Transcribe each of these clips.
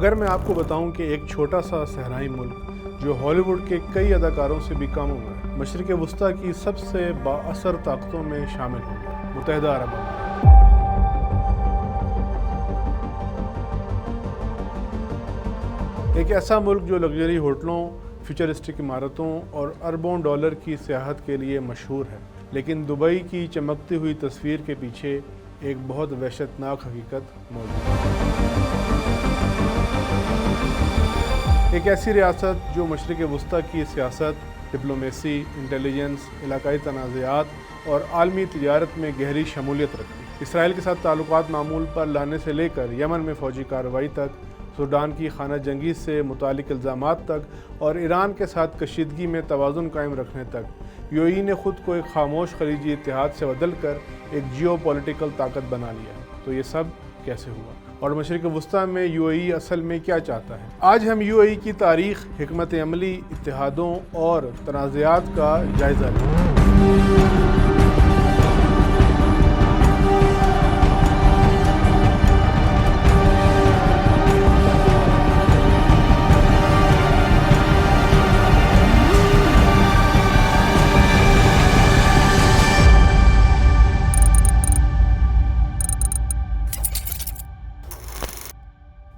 اگر میں آپ کو بتاؤں کہ ایک چھوٹا سا صحرائی ملک جو ہالی ووڈ کے کئی اداکاروں سے بھی کم عمر ہے، مشرق وسطیٰ کی سب سے با اثر طاقتوں میں شامل ہو گیا، متحدہ عرب امارات۔ ایک ایسا ملک جو لگژری ہوٹلوں، فیوچرسٹک عمارتوں اور اربوں ڈالر کی سیاحت کے لیے مشہور ہے، لیکن دبئی کی چمکتی ہوئی تصویر کے پیچھے ایک بہت وحشتناک حقیقت موجود ہے۔ ایک ایسی ریاست جو مشرق وسطیٰ کی سیاست، ڈپلومیسی، انٹیلیجنس، علاقائی تنازعات اور عالمی تجارت میں گہری شمولیت رکھتی ہے۔ اسرائیل کے ساتھ تعلقات معمول پر لانے سے لے کر یمن میں فوجی کارروائی تک، سوڈان کی خانہ جنگی سے متعلق الزامات تک اور ایران کے ساتھ کشیدگی میں توازن قائم رکھنے تک، یو اے ای نے خود کو ایک خاموش خلیجی اتحاد سے بدل کر ایک جیو پولیٹیکل طاقت بنا لیا۔ تو یہ سب کیسے ہوا؟ اور مشرق وسطیٰ میں یو اے ای اصل میں کیا چاہتا ہے؟ آج ہم یو اے ای کی تاریخ، حکمت عملی، اتحادوں اور تنازعات کا جائزہ لیں۔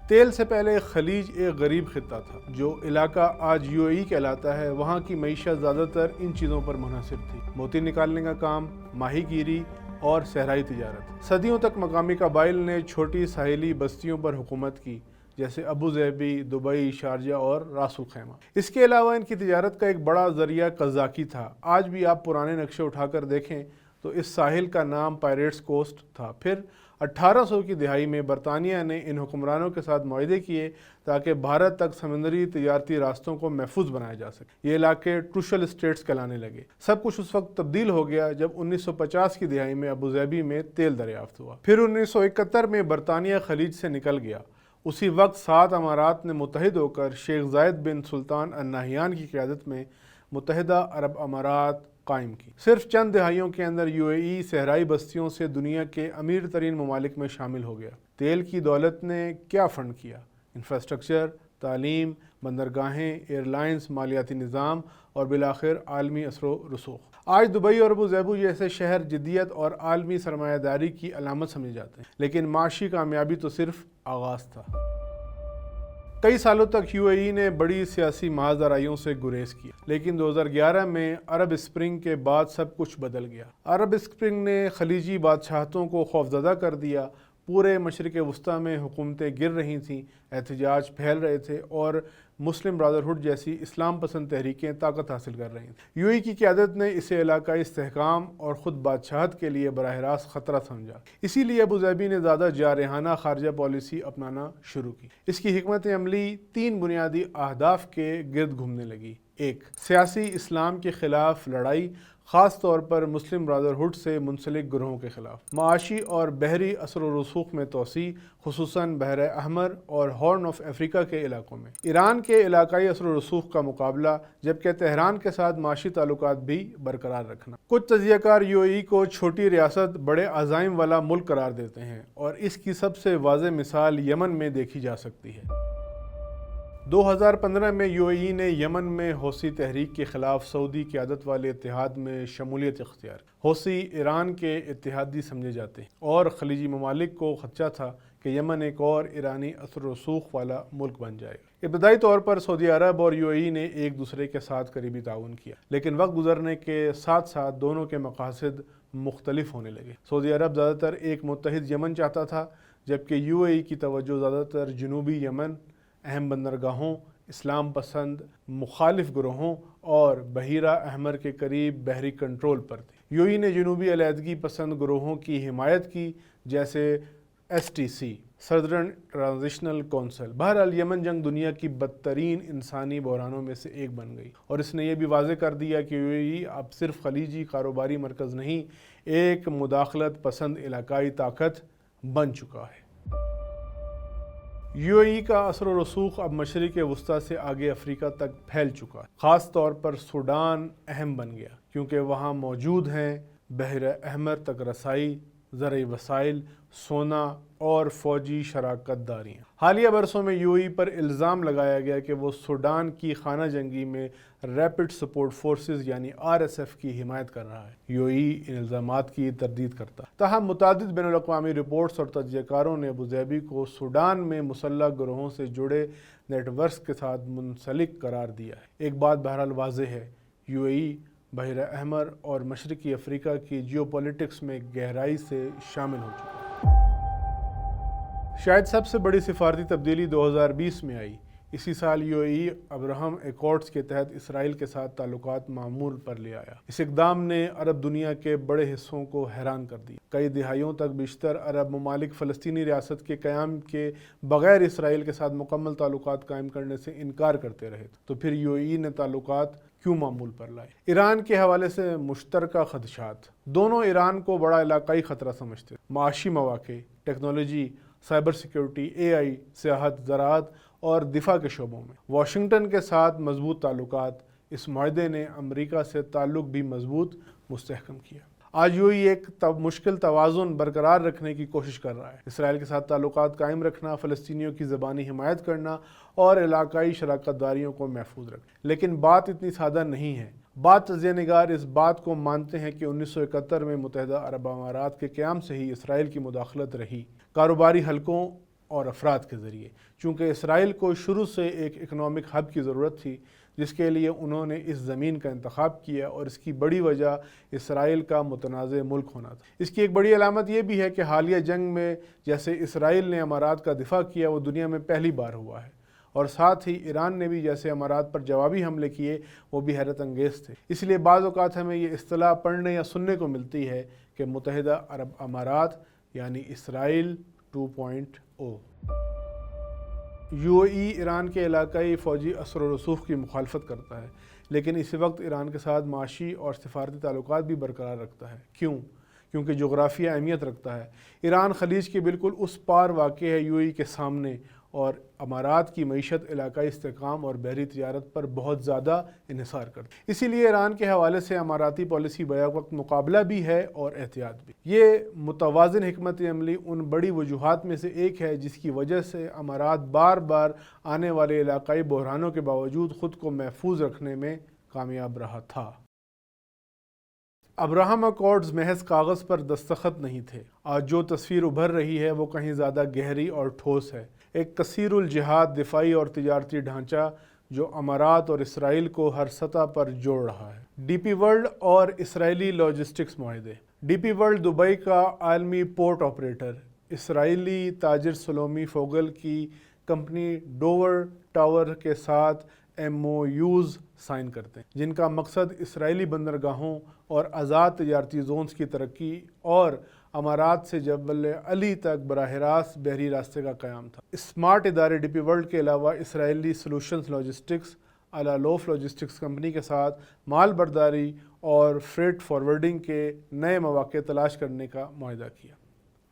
تیل سے پہلے خلیج ایک غریب خطہ تھا۔ جو علاقہ آج یو اے ای کہلاتا ہے، وہاں کی معیشت زیادہ تر ان چیزوں پر منحصر تھی: موتی نکالنے کا کام، ماہی گیری اور صحرائی تجارت۔ صدیوں تک مقامی قبائل نے چھوٹی ساحلی بستیوں پر حکومت کی، جیسے ابو ظہبی، دبئی، شارجہ اور راس الخیمہ۔ اس کے علاوہ ان کی تجارت کا ایک بڑا ذریعہ قزاقی تھا۔ آج بھی آپ پرانے نقشے اٹھا کر دیکھیں تو اس ساحل کا نام پائریٹس کوسٹ تھا۔ پھر 1800 کی دہائی میں برطانیہ نے ان حکمرانوں کے ساتھ معاہدے کیے تاکہ بھارت تک سمندری تجارتی راستوں کو محفوظ بنایا جا سکے۔ یہ علاقے ٹروشل اسٹیٹس کہلانے لگے۔ سب کچھ اس وقت تبدیل ہو گیا جب 1950 کی دہائی میں ابو ظہبی میں تیل دریافت ہوا۔ پھر 1971 میں برطانیہ خلیج سے نکل گیا۔ اسی وقت 7 امارات نے متحد ہو کر شیخ زاید بن سلطان النہیان کی قیادت میں متحدہ عرب امارات قائم کی۔ صرف چند دہائیوں کے اندر یو اے ای صحرائی بستیوں سے دنیا کے امیر ترین ممالک میں شامل ہو گیا۔ تیل کی دولت نے کیا فنڈ کیا؟ انفراسٹرکچر، تعلیم، بندرگاہیں، ایئر لائنز، مالیاتی نظام اور بالآخر عالمی اثر و رسوخ۔ آج دبئی اور ابو ظہبی جیسے شہر جدیت اور عالمی سرمایہ داری کی علامت سمجھے جاتے ہیں، لیکن معاشی کامیابی تو صرف آغاز تھا۔ کئی سالوں تک یو اے ای نے بڑی سیاسی محاذ آرائیوں سے گریز کیا، لیکن 2011 میں عرب اسپرنگ کے بعد سب کچھ بدل گیا۔ عرب اسپرنگ نے خلیجی بادشاہتوں کو خوفزدہ کر دیا۔ پورے مشرق وسطیٰ میں حکومتیں گر رہی تھیں، احتجاج پھیل رہے تھے اور مسلم برادرہڈ جیسی اسلام پسند تحریکیں طاقت حاصل کر رہی تھیں۔ یو اے ای کی قیادت نے اسے علاقائی استحکام اور خود بادشاہت کے لیے براہ راست خطرہ سمجھا۔ اسی لیے ابو ظہبی نے زیادہ جارحانہ خارجہ پالیسی اپنانا شروع کی۔ اس کی حکمت عملی 3 بنیادی اہداف کے گرد گھومنے لگی۔ 1. سیاسی اسلام کے خلاف لڑائی، خاص طور پر مسلم برادرہڈ سے منسلک گروہوں کے خلاف۔ معاشی اور بحری اثر و رسوخ میں توسیع، خصوصاً بحر احمر اور ہارن آف افریقہ کے علاقوں میں۔ ایران کے علاقائی اثر و رسوخ کا مقابلہ، جبکہ تہران کے ساتھ معاشی تعلقات بھی برقرار رکھنا۔ کچھ تجزیہ کار یو اے ای کو چھوٹی ریاست بڑے عزائم والا ملک قرار دیتے ہیں، اور اس کی سب سے واضح مثال یمن میں دیکھی جا سکتی ہے۔ 2015 میں یو اے ای نے یمن میں حوثی تحریک کے خلاف سعودی قیادت والے اتحاد میں شمولیت اختیار کی۔ حوثی ایران کے اتحادی سمجھے جاتے ہیں، اور خلیجی ممالک کو خدشہ تھا کہ یمن ایک اور ایرانی اثر و رسوخ والا ملک بن جائے گا۔ ابتدائی طور پر سعودی عرب اور یو اے ای نے ایک دوسرے کے ساتھ قریبی تعاون کیا، لیکن وقت گزرنے کے ساتھ ساتھ دونوں کے مقاصد مختلف ہونے لگے۔ سعودی عرب زیادہ تر ایک متحد یمن چاہتا تھا، جبکہ یو اے ای کی توجہ زیادہ تر جنوبی یمن، اہم بندرگاہوں، اسلام پسند مخالف گروہوں اور بحیرہ احمر کے قریب بحری کنٹرول پر تھی۔ یو اے ای نے جنوبی علیحدگی پسند گروہوں کی حمایت کی، جیسے S T C, southern transitional council. بہرحال یمن جنگ دنیا کی بدترین انسانی بحرانوں میں سے ایک بن گئی، اور اس نے یہ بھی واضح کر دیا کہ یو اے ای اب صرف خلیجی کاروباری مرکز نہیں، ایک مداخلت پسند علاقائی طاقت بن چکا ہے۔ یو اے ای کا اثر و رسوخ اب مشرق وسطیٰ سے آگے افریقہ تک پھیل چکا ہے۔ خاص طور پر سوڈان اہم بن گیا، کیونکہ وہاں موجود ہیں بحر احمر تک رسائی، زرعی وسائل، سونا اور فوجی شراکت داریاں۔ حالیہ برسوں میں یو اے ای پر الزام لگایا گیا کہ وہ سوڈان کی خانہ جنگی میں ریپڈ سپورٹ فورسز یعنی RSF کی حمایت کر رہا ہے۔ یو اے ای ان الزامات کی تردید کرتا ہے، تاہم متعدد بین الاقوامی رپورٹس اور تجزیہ کاروں نے ابوظہبی کو سوڈان میں مسلح گروہوں سے جڑے نیٹ ورکس کے ساتھ منسلک قرار دیا ہے۔ ایک بات بہرحال واضح ہے، یو اے ای بحیرہ احمر اور مشرقی افریقہ کی جیوپولیٹکس میں گہرائی سے شامل ہو چکا ہے۔ شاید سب سے بڑی سفارتی تبدیلی 2020 میں آئی۔ اسی سال یو اے ای ابراہم ایکارڈز کے تحت اسرائیل کے ساتھ تعلقات معمول پر لے آیا۔ اس اقدام نے عرب دنیا کے بڑے حصوں کو حیران کر دیا۔ کئی دہائیوں تک بیشتر عرب ممالک فلسطینی ریاست کے قیام کے بغیر اسرائیل کے ساتھ مکمل تعلقات قائم کرنے سے انکار کرتے رہے، تو پھر یو اے ای نے تعلقات کیوں معمول پر لائے؟ ایران کے حوالے سے مشترکہ خدشات۔ دونوں ایران کو بڑا علاقائی خطرہ سمجھتے، معاشی مواقع، ٹیکنالوجی، سائبر سیکیورٹی، AI، سیاحت، زراعت اور دفاع کے شعبوں میں واشنگٹن کے ساتھ مضبوط تعلقات۔ اس معاہدے نے امریکہ سے تعلق بھی مضبوط مستحکم کیا۔ آج یو اے ای ایک مشکل توازن برقرار رکھنے کی کوشش کر رہا ہے، اسرائیل کے ساتھ تعلقات قائم رکھنا، فلسطینیوں کی زبانی حمایت کرنا اور علاقائی شراکت داریوں کو محفوظ رکھنا۔ لیکن بات اتنی سادہ نہیں ہے۔ بعض تجزیہ نگار اس بات کو مانتے ہیں کہ 1971 میں متحدہ عرب امارات کے قیام سے ہی اسرائیل کی مداخلت رہی، کاروباری حلقوں اور افراد کے ذریعے، چونکہ اسرائیل کو شروع سے ایک اکنامک ہب کی ضرورت تھی جس کے لیے انہوں نے اس زمین کا انتخاب کیا، اور اس کی بڑی وجہ اسرائیل کا متنازع ملک ہونا تھا۔ اس کی ایک بڑی علامت یہ بھی ہے کہ حالیہ جنگ میں جیسے اسرائیل نے امارات کا دفاع کیا، وہ دنیا میں پہلی بار ہوا ہے، اور ساتھ ہی ایران نے بھی جیسے امارات پر جوابی حملے کیے، وہ بھی حیرت انگیز تھے۔ اس لیے بعض اوقات ہمیں یہ اصطلاح پڑھنے یا سننے کو ملتی ہے کہ متحدہ عرب امارات یعنی اسرائیل 2.0۔ یو اے ای ایران کے علاقائی فوجی اثر و رسوخ کی مخالفت کرتا ہے، لیکن اسی وقت ایران کے ساتھ معاشی اور سفارتی تعلقات بھی برقرار رکھتا ہے۔ کیوں؟ کیونکہ جغرافیہ اہمیت رکھتا ہے۔ ایران خلیج کے بالکل اس پار واقع ہے، یو اے ای کے سامنے، اور امارات کی معیشت علاقائی استحکام اور بحری تجارت پر بہت زیادہ انحصار کرتی ہے۔ اسی لیے ایران کے حوالے سے اماراتی پالیسی بیک وقت مقابلہ بھی ہے اور احتیاط بھی۔ یہ متوازن حکمت عملی ان بڑی وجوہات میں سے ایک ہے جس کی وجہ سے امارات بار بار آنے والے علاقائی بحرانوں کے باوجود خود کو محفوظ رکھنے میں کامیاب رہا تھا۔ ابراہم ایکارڈز محض کاغذ پر دستخط نہیں تھے۔ آج جو تصویر ابھر رہی ہے وہ کہیں زیادہ گہری اور ٹھوس ہے، ایک کثیر الجہات دفاعی اور تجارتی ڈھانچہ جو امارات اور اسرائیل کو ہر سطح پر جوڑ رہا ہے۔ ڈی پی ورلڈ اور اسرائیلی لاجسٹکس معاہدے۔ ڈی پی ورلڈ دبئی کا عالمی پورٹ آپریٹر، اسرائیلی تاجر سلومی فوگل کی کمپنی ڈوور ٹاور کے ساتھ MOUs سائن کرتے ہیں، جن کا مقصد اسرائیلی بندرگاہوں اور آزاد تجارتی زونز کی ترقی اور امارات سے جبل علی تک براہ راست بحری راستے کا قیام تھا۔ اسمارٹ ادارے ڈی پی ورلڈ کے علاوہ اسرائیلی سولوشنز لاجسٹکس لوف لاجسٹکس کمپنی کے ساتھ مال برداری اور فریٹ فارورڈنگ کے نئے مواقع تلاش کرنے کا معاہدہ کیا۔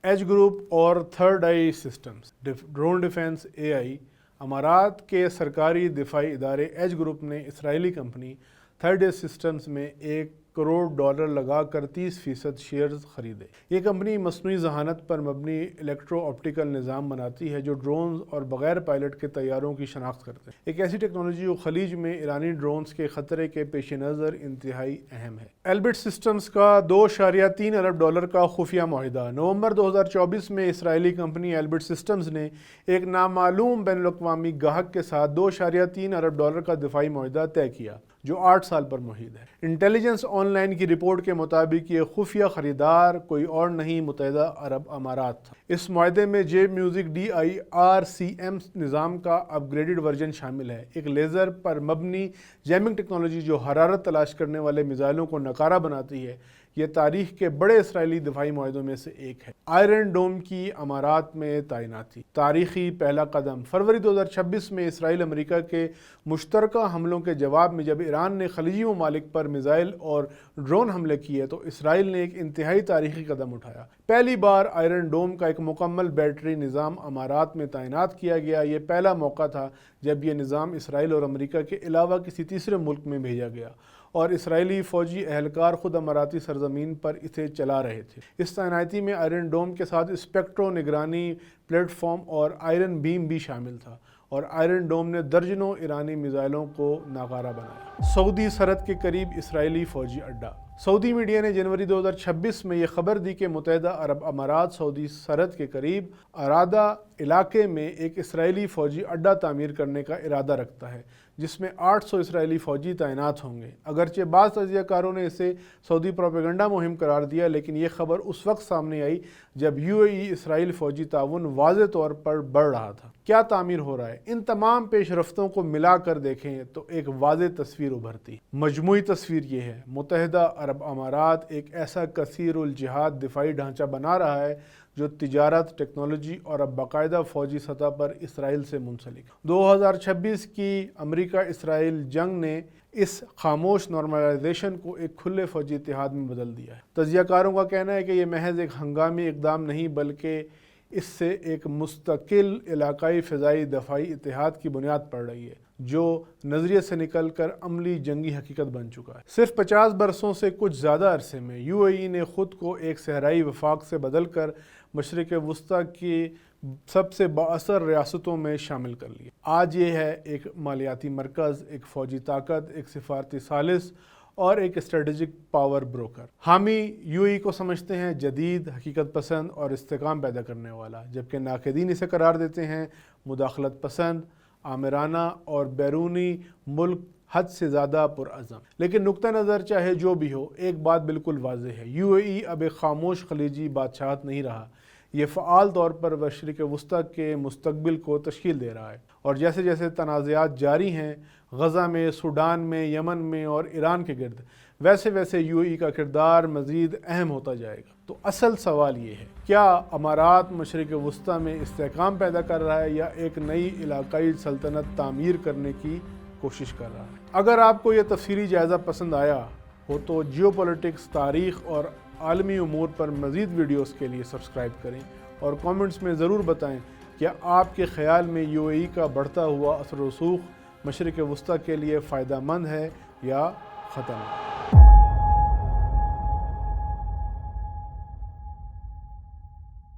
ایج گروپ اور تھرڈ آئی سسٹمز، ڈرون ڈیفنس AI۔ امارات کے سرکاری دفاعی ادارے ایج گروپ نے اسرائیلی کمپنی تھرڈ آئی سسٹمز میں $1 کروڑ لگا کر 30% شیئرز خریدے۔ یہ کمپنی مصنوعی ذہانت پر مبنی الیکٹرو آپٹیکل نظام بناتی ہے جو ڈرونز اور بغیر پائلٹ کے طیاروں کی شناخت کرتے ہیں، ایک ایسی ٹیکنالوجی جو خلیج میں ایرانی ڈرونز کے خطرے کے پیش نظر انتہائی اہم ہے۔ ایلبٹ سسٹمز کا $2.3 ارب کا خفیہ معاہدہ۔ نومبر 2024 میں اسرائیلی کمپنی ایلبٹ سسٹمز نے ایک نامعلوم بین الاقوامی گاہک کے ساتھ $2.3 ارب کا دفاعی معاہدہ طے کیا جو 8 سال پر محیط ہے۔ انٹیلیجنس آن لائن کی رپورٹ کے مطابق یہ خفیہ خریدار کوئی اور نہیں متحدہ عرب امارات تھا۔ اس معاہدے میں جے میوزک DIRCM نظام کا اپ گریڈڈ ورژن شامل ہے، ایک لیزر پر مبنی جیمنگ ٹیکنالوجی جو حرارت تلاش کرنے والے میزائلوں کو ناکارہ بناتی ہے۔ یہ تاریخ کے بڑے اسرائیلی دفاعی معاہدوں میں سے ایک ہے۔ آئرن ڈوم کی امارات میں تعیناتی، تاریخی پہلا قدم۔ فروری 2026 میں اسرائیل امریکہ کے مشترکہ حملوں کے جواب میں جب ایران نے خلیجی ممالک پر میزائل اور ڈرون حملے کیے تو اسرائیل نے ایک انتہائی تاریخی قدم اٹھایا۔ پہلی بار آئرن ڈوم کا ایک مکمل بیٹری نظام امارات میں تعینات کیا گیا۔ یہ پہلا موقع تھا جب یہ نظام اسرائیل اور امریکہ کے علاوہ کسی تیسرے ملک میں بھیجا گیا، اور اسرائیلی فوجی اہلکار خود اماراتی سرزمین پر اسے چلا رہے تھے۔ اس تعیناتی میں آئرن ڈوم کے ساتھ اسپیکٹرو نگرانی پلیٹ فارم اور آئرن بیم بھی شامل تھا، اور آئرن ڈوم نے درجنوں ایرانی میزائلوں کو ناکارہ بنایا۔ سعودی سرحد کے قریب اسرائیلی فوجی اڈہ۔ سعودی میڈیا نے جنوری 2026 میں یہ خبر دی کہ متحدہ عرب امارات سعودی سرحد کے قریب ارادہ علاقے میں ایک اسرائیلی فوجی اڈہ تعمیر کرنے کا ارادہ رکھتا ہے، جس میں 800 اسرائیلی فوجی تعینات ہوں گے۔ اگرچہ بعض تجزیہ کاروں نے اسے سعودی پروپیگنڈا مہم قرار دیا، لیکن یہ خبر اس وقت سامنے آئی جب اسرائیل فوجی تعاون واضح طور پر بڑھ رہا تھا۔ کیا تعمیر ہو رہا ہے؟ ان تمام پیش رفتوں کو ملا کر دیکھیں تو ایک واضح تصویر ابھرتی۔ مجموعی تصویر یہ ہے: متحدہ عرب امارات ایک ایسا کثیر الجہات دفاعی ڈھانچہ بنا رہا ہے جو تجارت، ٹیکنالوجی اور اب باقاعدہ فوجی سطح پر اسرائیل سے منسلک۔ 2026 کی امریکہ اسرائیل جنگ نے اس خاموش نارملائزیشن کو ایک کھلے فوجی اتحاد میں بدل دیا ہے۔ تجزیہ کاروں کا کہنا ہے کہ یہ محض ایک ہنگامی اقدام نہیں، بلکہ اس سے ایک مستقل علاقائی فضائی دفاعی اتحاد کی بنیاد پڑ رہی ہے، جو نظریے سے نکل کر عملی جنگی حقیقت بن چکا ہے۔ صرف 50 برسوں سے کچھ زیادہ عرصے میں نے خود کو ایک صحرائی وفاق سے بدل کر مشرق وسطیٰ کی سب سے بااثر ریاستوں میں شامل کر لیا۔ آج یہ ہے ایک مالیاتی مرکز، ایک فوجی طاقت، ایک سفارتی ثالث اور ایک اسٹریٹجک پاور بروکر۔ حامی کو سمجھتے ہیں جدید، حقیقت پسند اور استحکام پیدا کرنے والا، جبکہ ناقدین اسے قرار دیتے ہیں مداخلت پسند، آمرانہ اور بیرونی ملک حد سے زیادہ پرعزم۔ لیکن نقطہ نظر چاہے جو بھی ہو، ایک بات بالکل واضح ہے: اب ایک خاموش خلیجی بادشاہت نہیں رہا، یہ فعال طور پر مشرق وسطیٰ کے مستقبل کو تشکیل دے رہا ہے، اور جیسے جیسے تنازعات جاری ہیں غزہ میں، سوڈان میں، یمن میں اور ایران کے گرد، ویسے ویسے کا کردار مزید اہم ہوتا جائے گا۔ تو اصل سوال یہ ہے: کیا امارات مشرق وسطیٰ میں استحکام پیدا کر رہا ہے یا ایک نئی علاقائی سلطنت تعمیر کرنے کی کوشش کر رہا ہے؟ اگر آپ کو یہ تفصیلی جائزہ پسند آیا ہو تو جیو پولیٹکس، تاریخ اور عالمی امور پر مزید ویڈیوز کے لیے سبسکرائب کریں، اور کامنٹس میں ضرور بتائیں کہ آپ کے خیال میں کا بڑھتا ہوا اثر و رسوخ مشرق وسطیٰ کے لیے فائدہ مند ہے یا خطرناک۔